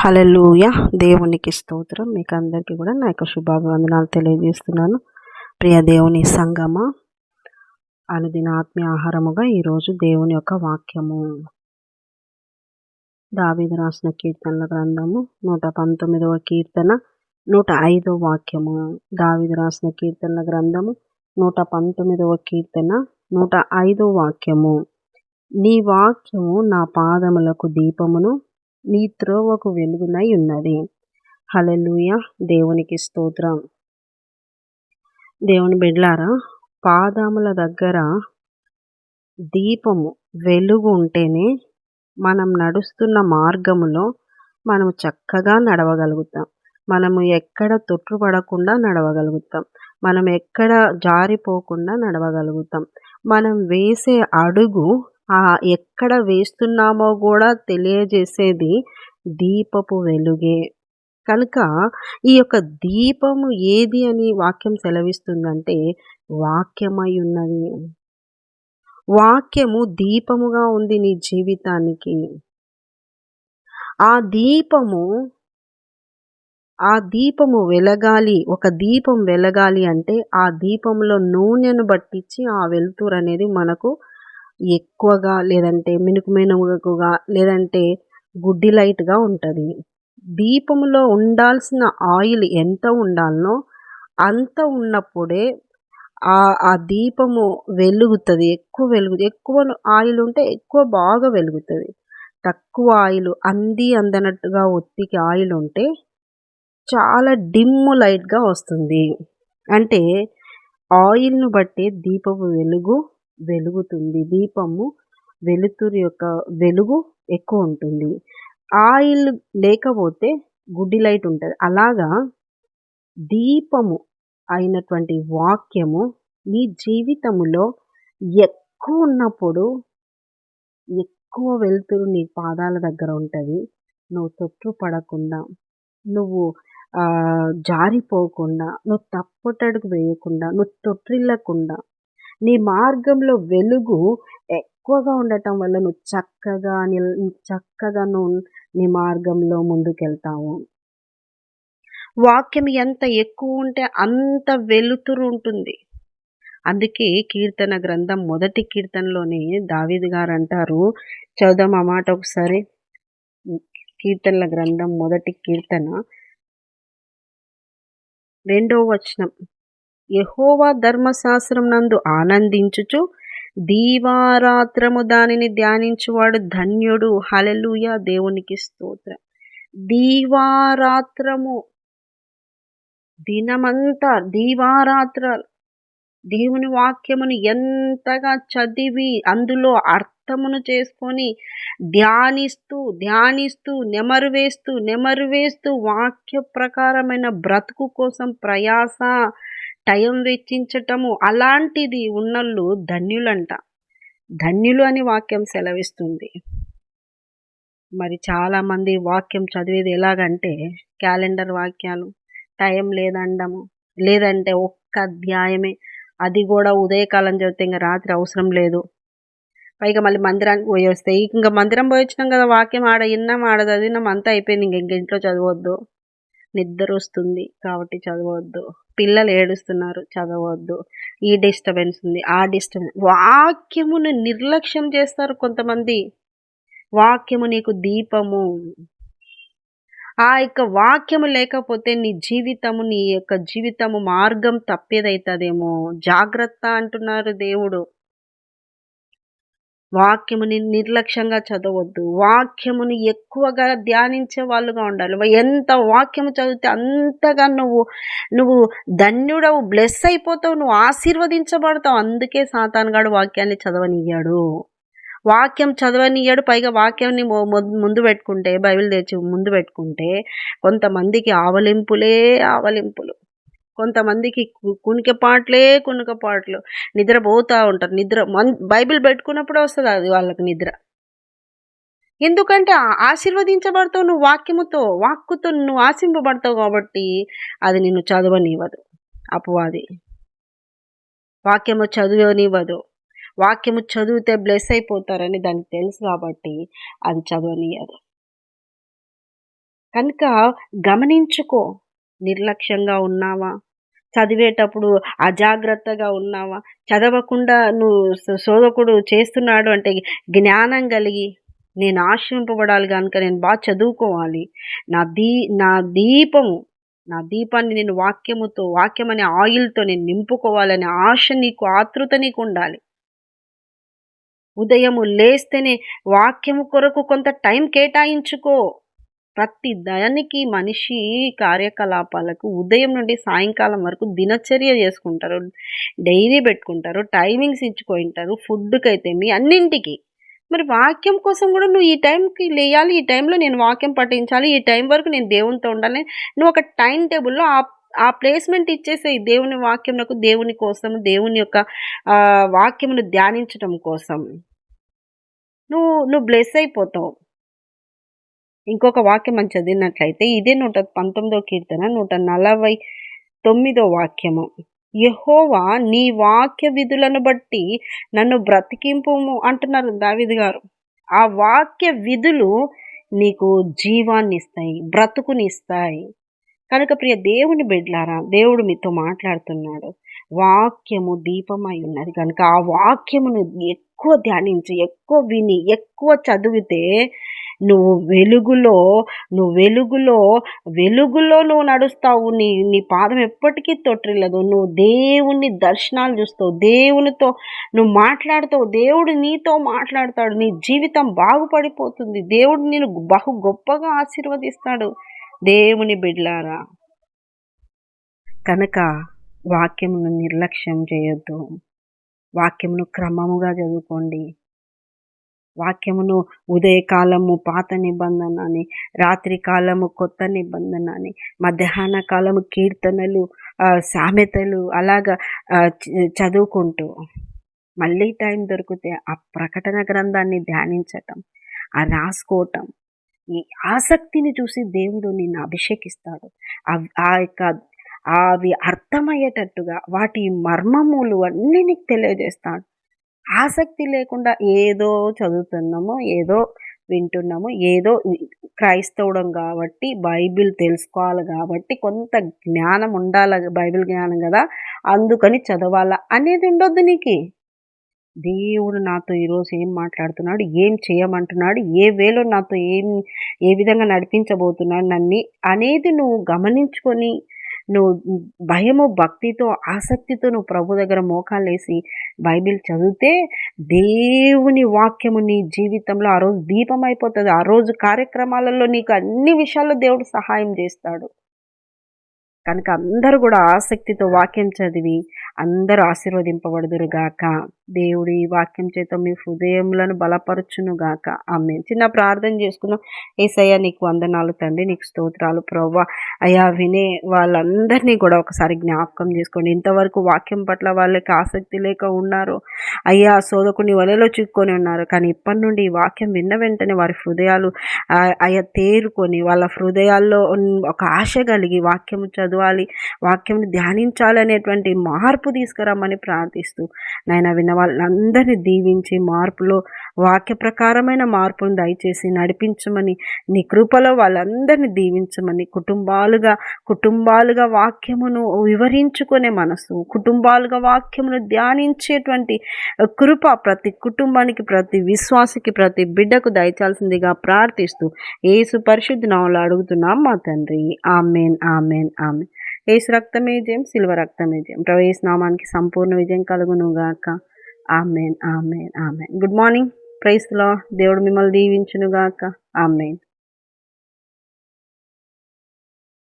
హల్లెలూయా. దేవునికి స్తోత్రం. మీకు అందరికీ కూడా నా యొక్క శుభాభివందనాలు తెలియజేస్తున్నాను. ప్రియ దేవుని సంగమ, అనుదిన ఆత్మీయ ఆహారముగా ఈరోజు దేవుని యొక్క వాక్యము దావీదు రాసిన కీర్తనల గ్రంథము 119వ కీర్తన 105వ వాక్యము. దావీదు రాసిన కీర్తనల గ్రంథము 119వ కీర్తన 105వ వాక్యము. నీ వాక్యము నా పాదములకు దీపమును, నీ త్రోవకు వెలుగునై ఉన్నది. హల్లెలూయా. దేవునికి స్తోత్రం. దేవుని బిడ్డలారా, పాదముల దగ్గర దీపము వెలుగు ఉంటేనే మనం నడుస్తున్న మార్గములో మనము చక్కగా నడవగలుగుతాం. మనము ఎక్కడ తొట్టుపడకుండా నడవగలుగుతాం. మనం ఎక్కడ జారిపోకుండా నడవగలుగుతాం. మనం వేసే అడుగు ఎక్కడ వేస్తున్నామో కూడా తెలియజేసేది దీపపు వెలుగే. కనుక ఈ యొక్క దీపము ఏది అని వాక్యం సెలవిస్తుందంటే వాక్యమై ఉన్నది. వాక్యము దీపముగా ఉంది నీ జీవితానికి. ఆ దీపము వెలగాలి. ఒక దీపం వెలగాలి అంటే ఆ దీపంలో నూనెను పట్టించి ఆ వెలుతురు అనేది మనకు ఎక్కువగా, లేదంటే మినుకుగా, లేదంటే గుడ్డి లైట్గా ఉంటుంది. దీపంలో ఉండాల్సిన ఆయిల్ ఎంత ఉండాలనో అంత ఉన్నప్పుడే ఆ దీపము వెలుగుతుంది. ఎక్కువ ఆయిల్ ఉంటే ఎక్కువ బాగా వెలుగుతుంది. తక్కువ ఆయిల్ అందనట్టుగా ఒత్తికి ఆయిల్ ఉంటే చాలా డిమ్ లైట్గా వస్తుంది. అంటే ఆయిల్ను బట్టి దీపపు వెలుగుతుంది. దీపము వెలుతురు యొక్క వెలుగు ఎక్కువ ఉంటుంది. ఆయిల్ లేకపోతే గుడ్డి లైట్ ఉంటుంది. అలాగా దీపము అయినటువంటి వాక్యము నీ జీవితములో ఎక్కువ ఉన్నప్పుడు ఎక్కువ వెలుతురు నీ పాదాల దగ్గర ఉంటుంది. నువ్వు తొట్టుపడకుండా, నువ్వు జారిపోకుండా, నువ్వు తప్పుటడుగు వేయకుండా, నువ్వు తొట్టిల్లకుండా, నీ మార్గంలో వెలుగు ఎక్కువగా ఉండటం వల్ల నువ్వు చక్కగా నీ మార్గంలో ముందుకెళ్తావు. వాక్యం ఎంత ఎక్కువ ఉంటే అంత వెలుతురు ఉంటుంది. అందుకే కీర్తన గ్రంథం 1వ కీర్తనలోనే దావీదు గారు అంటారు, చదుదాం ఆ మాట ఒకసారి. కీర్తనల గ్రంథం 1వ కీర్తన 2వ వచనం. యెహోవా ధర్మశాస్త్రం నందు ఆనందించుచు దీవారాత్రము దానిని ధ్యానించువాడు ధన్యుడు. హల్లెలూయా. దేవునికి స్తోత్రం. దీవారాత్రము, దినమంతా దీవారాత్రాలు దేవుని వాక్యమును ఎంతగా చదివి అందులో అర్థమును చేసుకొని ధ్యానిస్తూ నెమరు వేస్తూ వాక్య ప్రకారమైన బ్రతుకు కోసం ప్రయాస, టైం వెచ్చించటము, అలాంటిది ఉన్నళ్ళు ధన్యులంట. ధన్యులు అని వాక్యం సెలవిస్తుంది. మరి చాలామంది వాక్యం చదివేది ఎలాగంటే క్యాలెండర్ వాక్యాలు, టైం లేదండము, లేదంటే ఒక్క అధ్యాయమే, అది కూడా ఉదయకాలం చదివితే ఇంకా రాత్రి అవసరం లేదు. పైగా మళ్ళీ మందిరానికి పోయి వస్తాయి. ఇంకా మందిరం పోయి వచ్చినాం కదా, వాక్యం ఆడ చదివినాం, అంతా అయిపోయింది, ఇంక ఇంట్లో చదవద్దు. నిద్ర వస్తుంది కాబట్టి చదవద్దు. పిల్లలు ఏడుస్తున్నారు, చదవద్దు. ఈ డిస్టర్బెన్స్ ఉంది, ఆ డిస్టర్బెన్స్. వాక్యమును నిర్లక్ష్యం చేస్తారు కొంతమంది. వాక్యము నీకు దీపము. ఆ యొక్క వాక్యము లేకపోతే నీ యొక్క జీవితము మార్గం తప్పేదైతుందేమో. జాగ్రత్త అంటున్నారు దేవుడు. వాక్యముని నిర్లక్ష్యంగా చదవద్దు. వాక్యముని ఎక్కువగా ధ్యానించే వాళ్ళుగా ఉండాలి. ఎంత వాక్యము చదివితే అంతగా నువ్వు ధన్యుడవు, బ్లెస్ అయిపోతావు, నువ్వు ఆశీర్వదించబడతావు. అందుకే సాతానుగాడు వాక్యాన్ని చదవనియ్యాడు. వాక్యం చదవనియ్యాడు. పైగా వాక్యాన్ని ముందు పెట్టుకుంటే, బైబిల్ తెచ్చి ముందు పెట్టుకుంటే కొంతమందికి ఆవలింపులు, కొంతమందికి కునికపాట్లు, నిద్రపోతూ ఉంటారు. బైబిల్ పెట్టుకున్నప్పుడే వస్తుంది అది వాళ్ళకి నిద్ర. ఎందుకంటే ఆశీర్వదించబడతావు నువ్వు వాక్కుతో నువ్వు ఆశింపబడతావు కాబట్టి అది నిన్ను చదవనివ్వదు అపవాది. వాక్యము చదవనివ్వదు. వాక్యము చదివితే బ్లెస్ అయిపోతారని దానికి తెలుసు కాబట్టి అది చదవనియదు. కనుక గమనించుకో. నిర్లక్ష్యంగా ఉన్నావా? చదివేటప్పుడు అజాగ్రత్తగా ఉన్నావా? చదవకుండా నువ్వు శోధకుడు చేస్తున్నాడు అంటే జ్ఞానం కలిగి నేను ఆశింపబడాలి గనుక నేను చదువుకోవాలి. నా దీ నా దీపము నా దీపాన్ని నేను వాక్యం అనే ఆయిల్‌తో నేను నింపుకోవాలనే ఆశ నీకు, ఆతృత నీకుండాలి. ఉదయము లేస్తేనే వాక్యము కొరకు కొంత టైం కేటాయించుకో. ప్రతి దానికి మనిషి కార్యకలాపాలకు ఉదయం నుండి సాయంకాలం వరకు దినచర్య చేసుకుంటారు. డైరీ పెట్టుకుంటారు. టైమింగ్స్ ఇచ్చుకుంటారు. ఫుడ్‌కైతేమి అన్నింటికి. మరి వాక్యం కోసం కూడా నువ్వు ఈ టైంకి లేయాలి. ఈ టైంలో నేను వాక్యం పఠించాలి. ఈ టైం వరకు నేను దేవునితో ఉండాలి. నువ్వు ఒక టైమ్ టేబుల్‌లో ఆ ప్లేస్‌మెంట్ ఇచ్చేసేయి. దేవుని వాక్యమునకు, దేవుని కోసం, దేవుని యొక్క వాక్యమును ధ్యానించటం కోసం. నువ్వు బ్లెస్ అయిపోతావు. ఇంకొక వాక్యం మనం చదివినట్లయితే ఇదే 119వ కీర్తన 149వ వాక్యము. యెహోవా నీ వాక్య విధులను బట్టి నన్ను బ్రతికింపుము అంటున్నారు దావీదు గారు. ఆ వాక్య విధులు నీకు జీవాన్నిస్తాయి, బ్రతుకునిస్తాయి. కనుక ప్రియ దేవుని బిడ్డలారా, దేవుడు మీతో మాట్లాడుతున్నాడు. వాక్యము దీపమై ఉన్నది కనుక ఆ వాక్యమును ఎక్కువ ధ్యానించి, ఎక్కువ విని, ఎక్కువ చదివితే నువ్వు వెలుగులో నువ్వు నడుస్తావు. నీ పాదం ఎప్పటికీ తొట్టిల్లదు. నువ్వు దేవుని దర్శనాలు చూస్తావు. దేవునితో నువ్వు మాట్లాడుతావు. దేవుడు నీతో మాట్లాడతాడు. నీ జీవితం బాగుపడిపోతుంది. దేవుడు నిన్ను బహు గొప్పగా ఆశీర్వదిస్తాడు. దేవుని బిడ్డలారా, కనుక వాక్యమును నిర్లక్ష్యం చేయొద్దు. వాక్యమును క్రమముగా చదువుకోండి. వాక్యమును ఉదయకాలము పాత నిబంధన అని, రాత్రి కాలము కొత్త నిబంధన అని, మధ్యాహ్న కాలము కీర్తనలు, సామెతలు అలాగా చదువుకుంటూ మళ్ళీ టైం దొరికితే ఆ ప్రకటన గ్రంథాన్ని ధ్యానించటం, రాసుకోవటం, ఈ ఆసక్తిని చూసి దేవుడు నిన్ను అభిషేకిస్తాడు. అవి అర్థమయ్యేటట్టుగా వాటి మర్మములు అన్నీ నీకు తెలియజేస్తాడు. ఆసక్తి లేకుండా ఏదో చదువుతున్నాము, ఏదో వింటున్నాము, ఏదో క్రైస్తవుడం కాబట్టి బైబిల్ తెలుసుకోవాలి కాబట్టి కొంత జ్ఞానం ఉండాలి, బైబిల్ జ్ఞానం కదా అందుకని చదవాలా అనేది ఉండొద్దు నీకు. దేవుడు నాతో ఈరోజు ఏం మాట్లాడుతున్నాడు, ఏం చేయమంటున్నాడు, ఏ వేలో నాతో ఏ విధంగా నడిపించబోతున్నాడు నన్ను అనేది నువ్వు గమనించుకొని నువ్వు భయము, భక్తితో, ఆసక్తితో నువ్వు ప్రభు దగ్గర మోకాలేసి బైబిల్ చదివితే దేవుని వాక్యము నీ జీవితంలో ఆ రోజు దీపం అయిపోతుంది. ఆ రోజు కార్యక్రమాలలో నీకు అన్ని విషయాల్లో దేవుడు సహాయం చేస్తాడు. కనుక అందరూ కూడా ఆసక్తితో వాక్యం చదివి అందరూ ఆశీర్వదింపబడుదురుగాక. దేవుడు ఈ వాక్యం చేత మీ హృదయములను బలపరచునుగాక. ఆమేన్. చిన్న ప్రార్థన చేసుకుందాం. యేసయ్య నీకు వందనాలు తండ్రి, నీకు స్తోత్రాలు ప్రభువా. అయ్యా వినే వాళ్ళందరినీ కూడా ఒకసారి జ్ఞాపకం చేసుకోండి. ఇంతవరకు వాక్యం పట్ల వాళ్ళకి ఆసక్తి లేక ఉన్నారు అయ్యా, శోధకుని వలలో చిక్కుకొని ఉన్నారు. కానీ ఇప్పటి నుండి ఈ వాక్యం విన్న వెంటనే వారి హృదయాలు అయ్యా తేరుకొని వాళ్ళ హృదయాల్లో ఒక ఆశ కలిగి వాక్యం చదవాలి, వాక్యం ధ్యానించాలి అనేటువంటి మార్పు తీసుకురమ్మని ప్రార్థిస్తూ నాయన విన్న వాళ్ళందరినీ దీవించి మార్పులో వాక్య ప్రకారమైన మార్పును దయచేసి నడిపించమని, నీ కృపలో వాళ్ళందరినీ దీవించమని, కుటుంబాలుగా వాక్యమును వివరించుకునే మనసు, కుటుంబాలుగా వాక్యమును ధ్యానించేటువంటి కృప ప్రతి కుటుంబానికి, ప్రతి విశ్వాసికి, ప్రతి బిడ్డకు దయచాల్సిందిగా ప్రార్థిస్తూ యేసు పరిశుద్ధ నామములో అడుగుతున్నాం మా తండ్రి. ఆమేన్, ఆమేన్, ఆమేన్. యేసు రక్తమే జయం, సిలువ రక్తమే జయం. ప్రభు యేసు నామానికి సంపూర్ణ విజయం కలుగును గాక. Amen, amen, amen. Good morning. Praise the lord. దేవుడు మిమ్మల్ని దీవించును గాక. ఆమేన్.